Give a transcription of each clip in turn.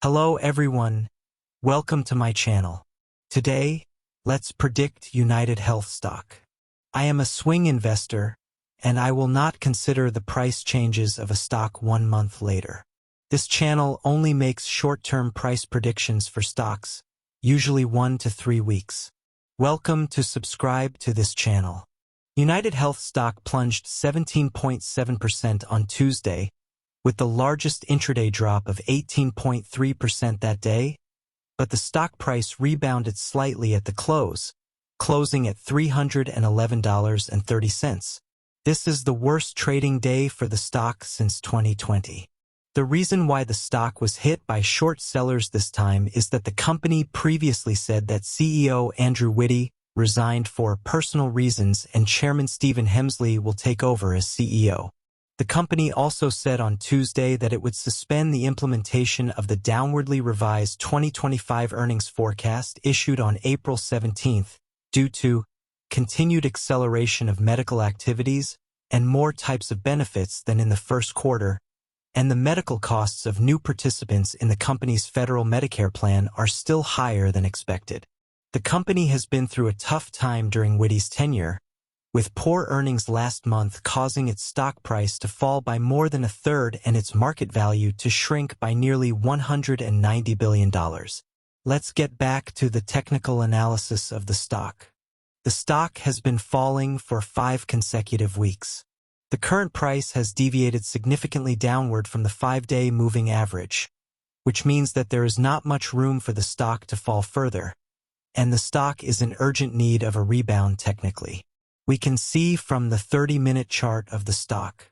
Hello everyone, welcome to my channel. Today, let's predict UnitedHealthStock. I am a swing investor, and I will not consider the price changes of a stock 1 month later. This channel only makes short-term price predictions for stocks, usually 1 to 3 weeks. Welcome to subscribe to this channel. UnitedHealthStock plunged 17.7% on Tuesday, with the largest intraday drop of 18.3% that day, but the stock price rebounded slightly at the close, closing at $311.30. This is the worst trading day for the stock since 2020. The reason why the stock was hit by short sellers this time is that the company previously said that CEO Andrew Whitty resigned for personal reasons and Chairman Stephen Hemsley will take over as CEO. The company also said on Tuesday that it would suspend the implementation of the downwardly revised 2025 earnings forecast issued on April 17th due to continued acceleration of medical activities and more types of benefits than in the first quarter, and the medical costs of new participants in the company's federal Medicare plan are still higher than expected. The company has been through a tough time during Whitty's tenure, with poor earnings last month causing its stock price to fall by more than a third and its market value to shrink by nearly $190 billion. Let's get back to the technical analysis of the stock. The stock has been falling for 5 consecutive weeks. The current price has deviated significantly downward from the 5-day moving average, which means that there is not much room for the stock to fall further, and the stock is in urgent need of a rebound technically. We can see from the 30-minute chart of the stock.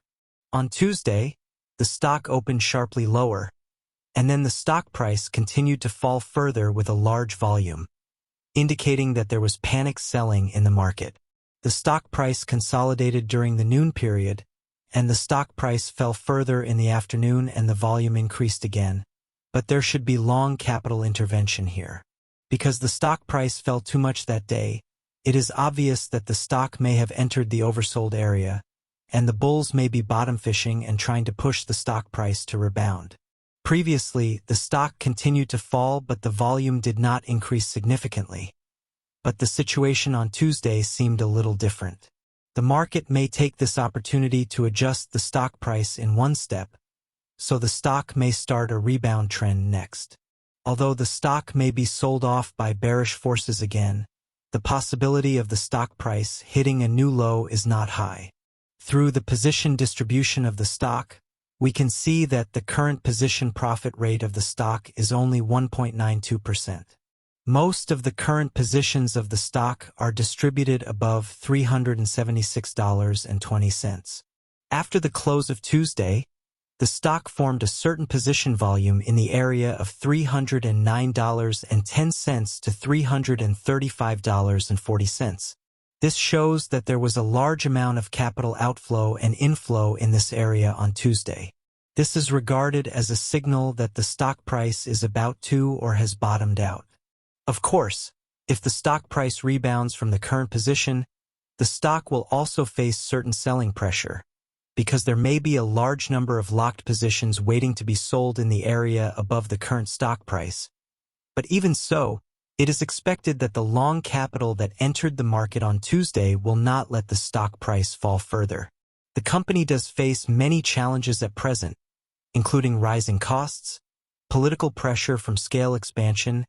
On Tuesday, the stock opened sharply lower, and then the stock price continued to fall further with a large volume, indicating that there was panic selling in the market. The stock price consolidated during the noon period, and the stock price fell further in the afternoon and the volume increased again. But there should be long capital intervention here. Because the stock price fell too much that day, it is obvious that the stock may have entered the oversold area, and the bulls may be bottom fishing and trying to push the stock price to rebound. Previously, the stock continued to fall, but the volume did not increase significantly. But the situation on Tuesday seemed a little different. The market may take this opportunity to adjust the stock price in one step, so the stock may start a rebound trend next. Although the stock may be sold off by bearish forces again, the possibility of the stock price hitting a new low is not high. Through the position distribution of the stock, we can see that the current position profit rate of the stock is only 1.92%. Most of the current positions of the stock are distributed above $376.20. After the close of Tuesday, the stock formed a certain position volume in the area of $309.10 to $335.40. This shows that there was a large amount of capital outflow and inflow in this area on Tuesday. This is regarded as a signal that the stock price is about to or has bottomed out. Of course, if the stock price rebounds from the current position, the stock will also face certain selling pressure, because there may be a large number of locked positions waiting to be sold in the area above the current stock price. But even so, it is expected that the long capital that entered the market on Tuesday will not let the stock price fall further. The company does face many challenges at present, including rising costs, political pressure from scale expansion,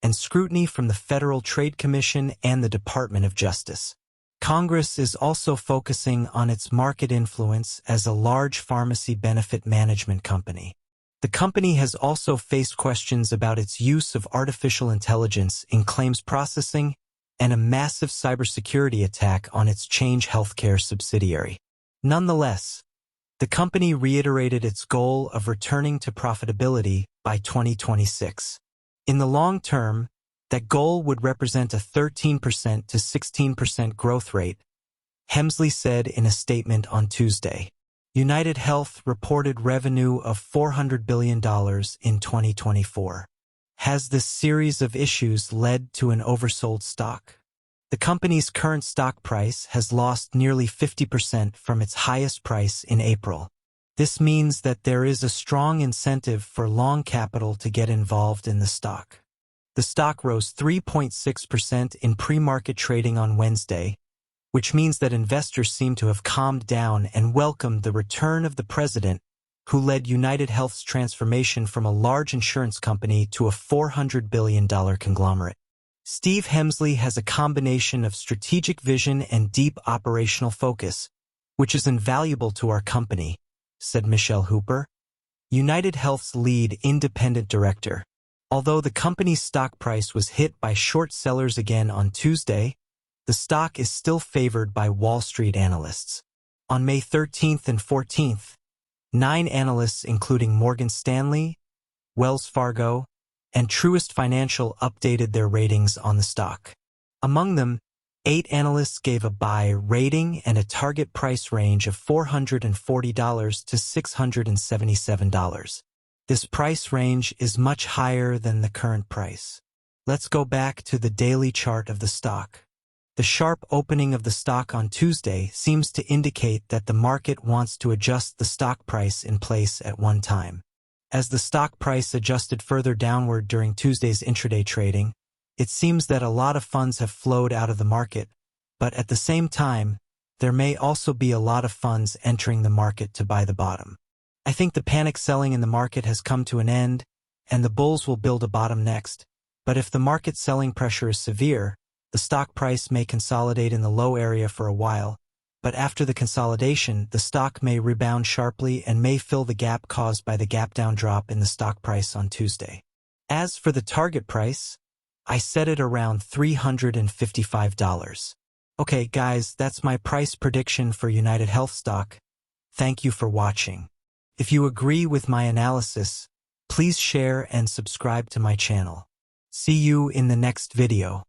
and scrutiny from the Federal Trade Commission and the Department of Justice. Congress is also focusing on its market influence as a large pharmacy benefit management company. The company has also faced questions about its use of artificial intelligence in claims processing and a massive cybersecurity attack on its Change Healthcare subsidiary. Nonetheless, the company reiterated its goal of returning to profitability by 2026. In the long term, that goal would represent a 13% to 16% growth rate, Hemsley said in a statement on Tuesday. UnitedHealth reported revenue of $400 billion in 2024. Has this series of issues led to an oversold stock? The company's current stock price has lost nearly 50% from its highest price in April. This means that there is a strong incentive for long capital to get involved in the stock. The stock rose 3.6% in pre-market trading on Wednesday, which means that investors seem to have calmed down and welcomed the return of the president who led UnitedHealth's transformation from a large insurance company to a $400 billion conglomerate. Steve Hemsley has a combination of strategic vision and deep operational focus, which is invaluable to our company, said Michelle Hooper, UnitedHealth's lead independent director. Although the company's stock price was hit by short sellers again on Tuesday, the stock is still favored by Wall Street analysts. On May 13th and 14th, 9 analysts including Morgan Stanley, Wells Fargo, and Truist Financial updated their ratings on the stock. Among them, 8 analysts gave a buy rating and a target price range of $440 to $677. This price range is much higher than the current price. Let's go back to the daily chart of the stock. The sharp opening of the stock on Tuesday seems to indicate that the market wants to adjust the stock price in place at one time. As the stock price adjusted further downward during Tuesday's intraday trading, it seems that a lot of funds have flowed out of the market, but at the same time, there may also be a lot of funds entering the market to buy the bottom. I think the panic selling in the market has come to an end, and the bulls will build a bottom next. But if the market selling pressure is severe, the stock price may consolidate in the low area for a while, but after the consolidation, the stock may rebound sharply and may fill the gap caused by the gap-down drop in the stock price on Tuesday. As for the target price, I set it around $355. Okay, guys, that's my price prediction for UnitedHealthStock. Thank you for watching. If you agree with my analysis, please share and subscribe to my channel. See you in the next video.